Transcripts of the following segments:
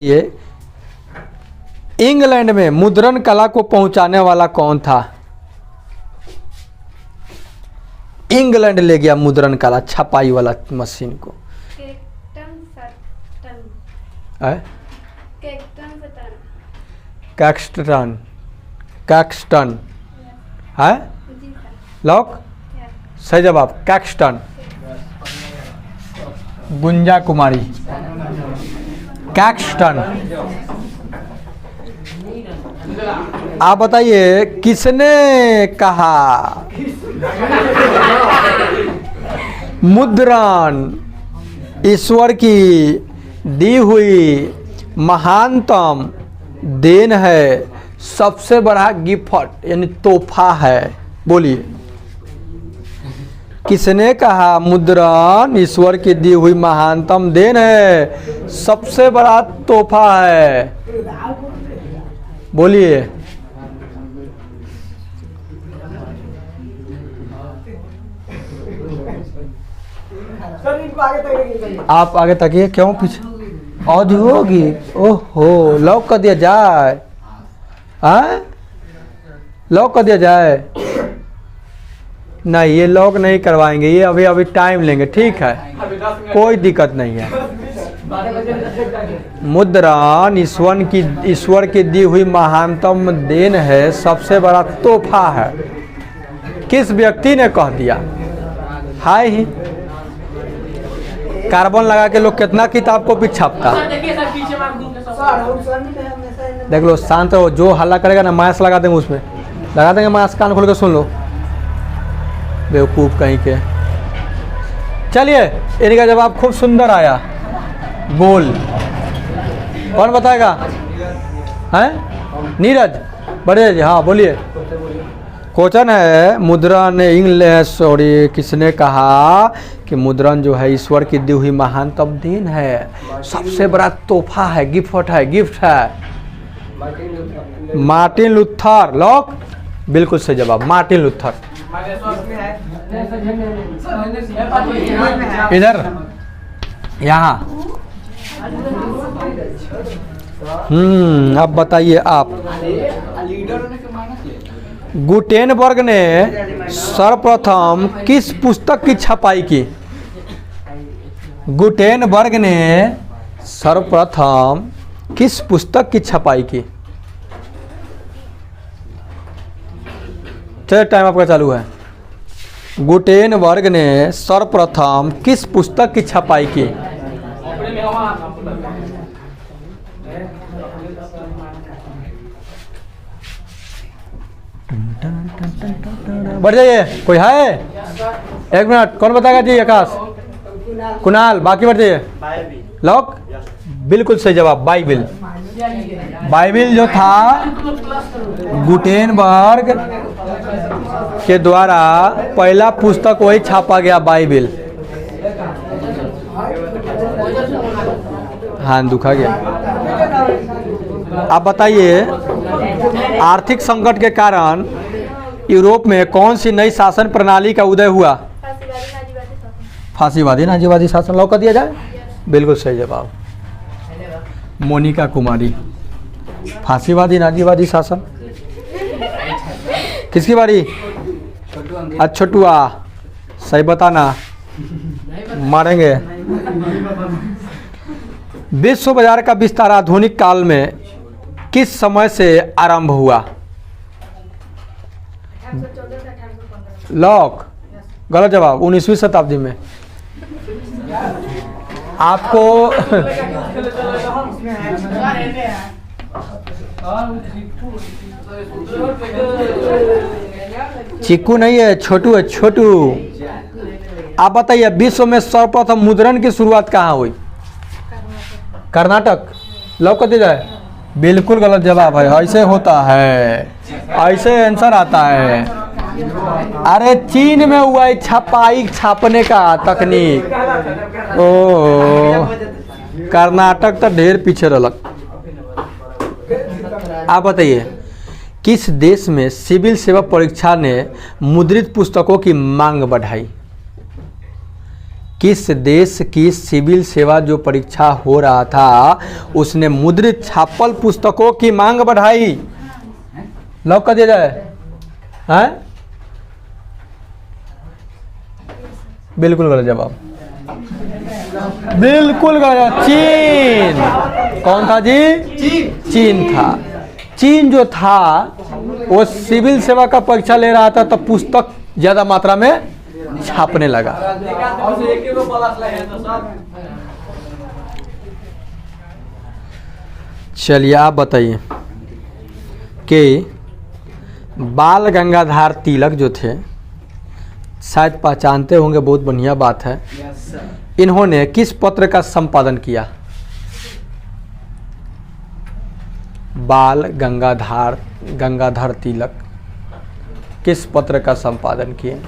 ये इंग्लैंड में मुद्रण कला को पहुंचाने वाला कौन था? इंग्लैंड ले गया मुद्रण कला, छपाई वाला मशीन को। कैक्सटन कैक्सटन है लॉक, सही जवाब कैक्सटन। गुंजा कुमारी कैक्सटन। आप बताइए किसने कहा मुद्रण ईश्वर की दी हुई महानतम देन है, सबसे बड़ा गिफ्ट यानी तोहफा है? बोलिए किसने कहा मुद्रण ईश्वर की दी हुई महानतम देन है, सबसे बड़ा तोहफा है? बोलिए। आप आगे तकिए, क्यों पीछे औधी होगी? ओहो, लॉक कर दिया जाए? लॉक कर दिया जाए? नहीं, ये लॉक नहीं करवाएंगे, ये अभी अभी टाइम लेंगे, ठीक है, कोई दिक्कत नहीं है। मुद्रण ईश्वर की दी हुई महानतम देन है, सबसे बड़ा तोहफा है, किस व्यक्ति ने कह दिया? हाय ही कार्बन लगा के लोग कितना किताब कॉपी छापता। देख लो, शांत रहो, जो हल्ला करेगा ना मास्क लगा देंगे, उसमें लगा देंगे मास्क, कान खोल के सुन लो, बेवकूफ़ कहीं के। चलिए, इनका जवाब खूब सुंदर आया, गोल। कौन बताएगा? हैं नीरज, बढ़िया जी, हाँ बोलिए। क्वेश्चन है मुद्रण सॉरी किसने कहा कि मुद्रण जो है ईश्वर की दी हुई महानतम देन है, सबसे बड़ा तोहफा है, गिफ्ट है। Martin Luther. लॉक, बिल्कुल सही जवाब, मार्टिन लूथर। इधर यहाँ अब बताइए आप। गुटेनबर्ग ने सर्वप्रथम किस पुस्तक की छपाई की? गुटेनबर्ग ने सर्वप्रथम किस पुस्तक की छपाई की? चलिए, टाइम आपका चालू है। गुटेनबर्ग ने सर्वप्रथम किस पुस्तक की छपाई की? बढ़ जाइए, कोई है? एक मिनट, कौन बताएगा जी? आकाश, कुणाल, बाकी बढ़ जाइए। लॉक, बिल्कुल सही जवाब, बाइबिल। बाइबिल जो था गुटेनबर्ग के द्वारा पहला पुस्तक वही छापा गया, बाइबिल। हाँ, दुखा गया। आप बताइए, आर्थिक संकट के कारण यूरोप में कौन सी नई शासन प्रणाली का उदय हुआ? फांसीवादी नाजीवादी शासन। लॉक कर दिया जाए? बिल्कुल सही जवाब, मोनिका कुमारी। फांसीवादी नाजीवादी शासन। किसकी बारी? छोटुआ, सही बताना, मारेंगे। विश्व बाजार का विस्तार आधुनिक काल में किस समय से आरंभ हुआ? लॉक, गलत जवाब, 19वीं शताब्दी में। आपको चिक्कू नहीं है, छोटू है, छोटू। आप बताइए, विश्व में सर्वप्रथम मुद्रण की शुरुआत कहाँ हुई? कर्नाटक। लॉक कर दिया जाए? बिल्कुल गलत जवाब है, ऐसे होता है, ऐसे आंसर आता है। अरे चीन में हुआ है छपाई छापने का तकनीक। ओ, कर्नाटक तो ढेर पीछे रहलक। आप बताइए, किस देश में सिविल सेवा परीक्षा ने मुद्रित पुस्तकों की मांग बढ़ाई? किस देश की सिविल सेवा जो परीक्षा हो रहा था उसने मुद्रित छापल पुस्तकों की मांग बढ़ाई? लॉक कर दिया जाए? हैं? बिल्कुल गलत जवाब, बिल्कुल गलत। चीन। कौन था जी? चीन था। चीन जो था वो सिविल सेवा का परीक्षा ले रहा था तो पुस्तक ज्यादा मात्रा में छापने लगा। चलिए आप बताइए कि बाल गंगाधर तिलक जो थे, शायद पहचानते होंगे, बहुत बढ़िया बात है। इन्होंने किस पत्र का संपादन किया? बाल गंगाधर तिलक किस पत्र का संपादन किए?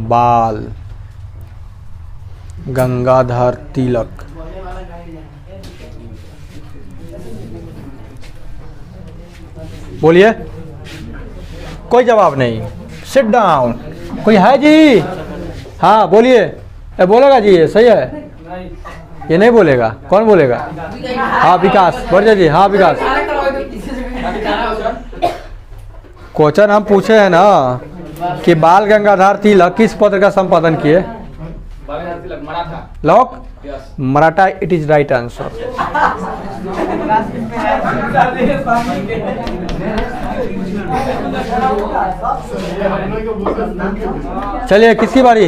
बाल गंगाधर तिलक। बोलिए। कोई जवाब नहीं, सिट डाउन। कोई है जी? हाँ बोलिए। बोलेगा जी? ये सही है? ये नहीं बोलेगा? कौन बोलेगा? हाँ विकास बढ़िया जी। हाँ विकास, क्वेश्चन हम पूछे हैं ना कि बाल गंगाधर तिलक किस पत्र का संपादन किए? Lock? Maratha. It is right answer. चलिए किसकी बारी?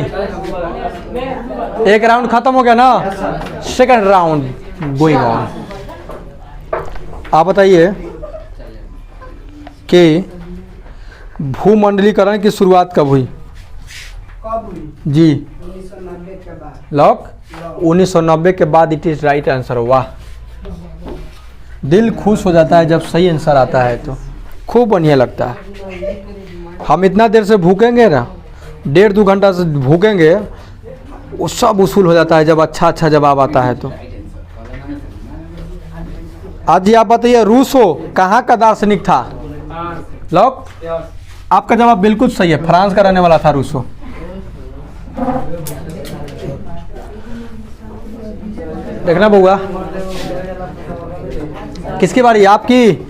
एक राउंड खत्म हो गया ना, सेकंड राउंड गोइंग ऑन। आप बताइए कि भूमंडलीकरण की शुरुआत कब हुई? जी 1990 के बाद। लॉक? 1990 के बाद। It is right answer. वाह, दिल खुश हो जाता है जब सही आंसर आता है तो खूब बढ़िया लगता है। हम इतना देर से भूखेंगे ना, 1.5-2 घंटा से भूखेंगे, वो सब उसूल हो जाता है जब अच्छा जवाब आता है तो। आज जी आप बताइए, रूसो कहाँ का दार्शनिक था? लॉक? आपका जवाब बिल्कुल सही है, फ्रांस का रहने वाला था रूसो। देखना बउआ, किसकी बारी? आपकी।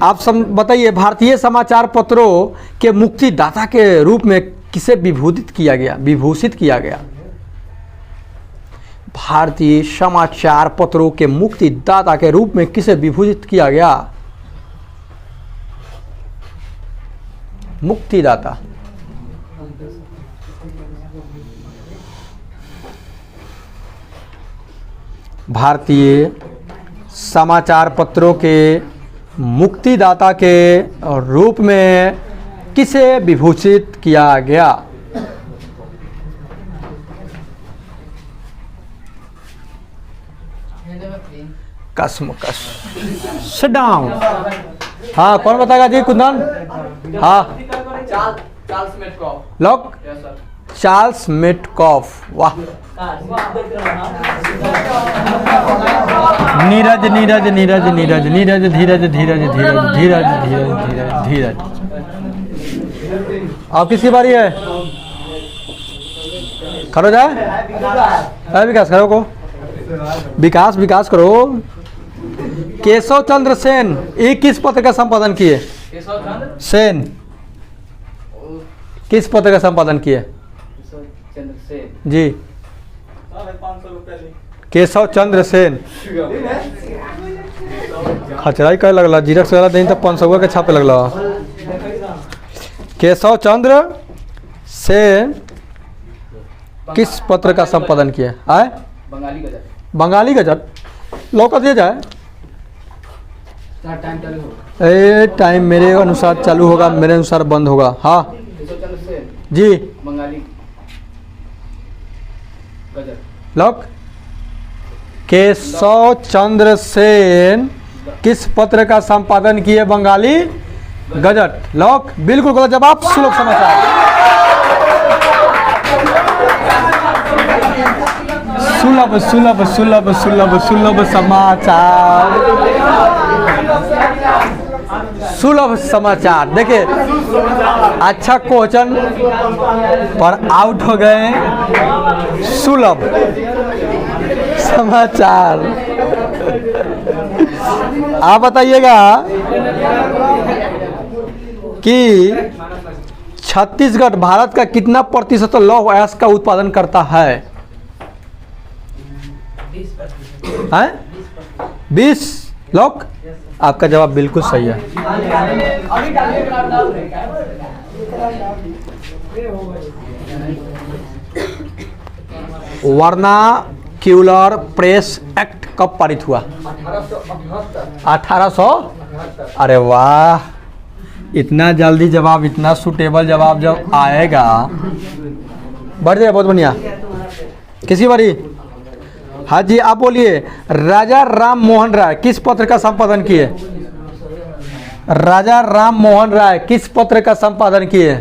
आप सब बताइए, भारतीय समाचार पत्रों के मुक्तिदाता के रूप में किसे विभूषित किया गया? भारतीय समाचार पत्रों के मुक्तिदाता के रूप में किसे विभूषित किया गया? मुक्तिदाता। भारतीय समाचार पत्रों के मुक्तिदाता के रूप में किसे विभूषित किया गया? कसमकस। Sit down. हाँ कौन बताएगा जी? कुंदन? हाँ चार्ल्स मेटकॉफ। लॉक? Charles Metcalfe. वाह, नीरज नीरज नीरज नीरज नीरज धीरज धीरज धीरज धीरज धीरज धीरज। आप किसकी बारी है? खड़ो जाए। विकास करो को। विकास करो। केशव चंद्र सेन ये किस पत्र का संपादन किए? सेन किस पत्र का संपादन किए? जी केशव चंद्र सेन। खचराई कहे लगला, जीरक्स वाला दिन तो 500 के छापे लगला। केशव चंद्र सेन किस पत्र का संपादन किया? आए बंगाली गजट। लौका दिया जाए। टाइम मेरे अनुसार चालू होगा, मेरे अनुसार बंद होगा। हाँ जी लॉक? केशव चंद्र सेन किस पत्र का संपादन किए? बंगाली गजट। लॉक? बिल्कुल गलत जवाब। श्लोक समाचार। सुलभ सुलभ सुलभ सुलभ सुलभ समाचार। सुलभ समाचार। देखिए अच्छा क्वेश्चन पर आउट हो गए। सुलभ समाचार। आप बताइएगा कि छत्तीसगढ़ भारत का कितना प्रतिशत लौह अयस्क का उत्पादन करता है? 20 लॉक। आपका जवाब बिल्कुल सही है। वर्नाक्यूलर प्रेस एक्ट कब पारित हुआ? 1800। अरे वाह, इतना जल्दी जवाब, इतना सुटेबल जवाब जब आएगा, बढ़ जाए। बहुत बढ़िया। किसी बारी? हाँ जी, आप बोलिए। राजा राम मोहन राय किस पत्र का संपादन किए? राजा राम मोहन राय किस पत्र का संपादन किए?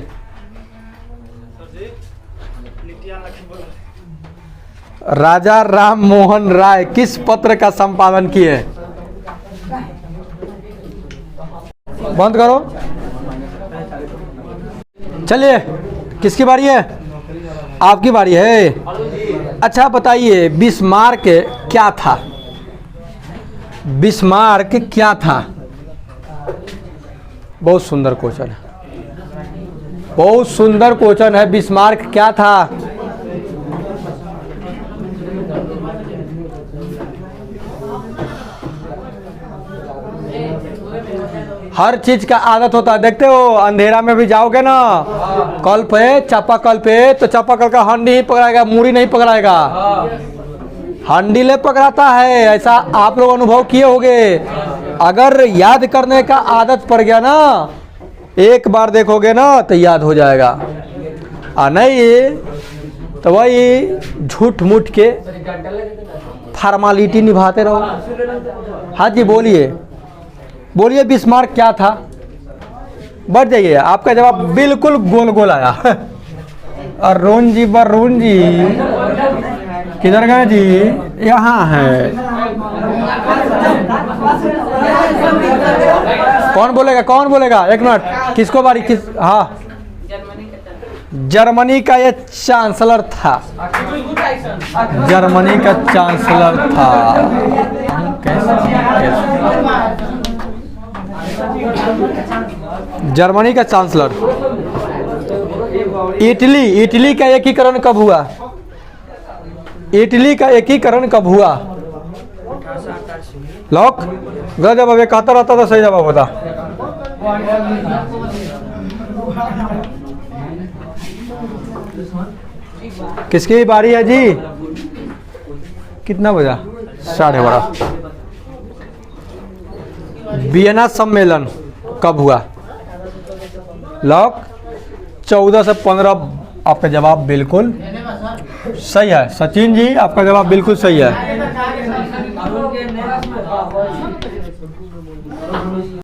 राजा राम मोहन राय किस पत्र का संपादन किए? बंद करो। चलिए, किसकी बारी है? आपकी बारी है। अच्छा बताइए, बिस्मार्क क्या था? बिस्मार्क क्या था? बहुत सुंदर क्वेश्चन है, बहुत सुंदर क्वेश्चन है। बिस्मार्क क्या था? हर चीज का आदत होता है। देखते हो, अंधेरा में भी जाओगे ना कल पे, चापाकल पे, तो चापाकल का हंडी ही पकड़ाएगा, मूड़ी नहीं पकड़ाएगा। हंडी ले पकड़ाता है। ऐसा आप लोग अनुभव किए होंगे। अगर याद करने का आदत पड़ गया ना, एक बार देखोगे ना तो याद हो जाएगा, और नहीं तो वही झूठ मूठ के फॉर्मालिटी निभाते रहो। हाँ जी, बोलिए बोलिए, बिस्मार्क क्या था? बढ़ जाइए। आपका जवाब बिल्कुल गोल गोल आया। अरुण जी, बरुण जी किधर गए जी? यहाँ है। कौन बोलेगा, कौन बोलेगा? एक मिनट, किसको बारी? किस? हाँ, जर्मनी का ये चांसलर था। जर्मनी का चांसलर था। जर्मनी का चांसलर। इटली का एकीकरण कब हुआ? इटली का एकीकरण कब हुआ? लॉक। गलत जवाब 71 आता तो सही जवाब होता। किसकी बारी है जी? कितना बजा? 12:30। वियना सम्मेलन कब हुआ? लॉक। 14 से 15। आपका जवाब बिल्कुल सही है। सचिन जी, आपका जवाब बिल्कुल सही है।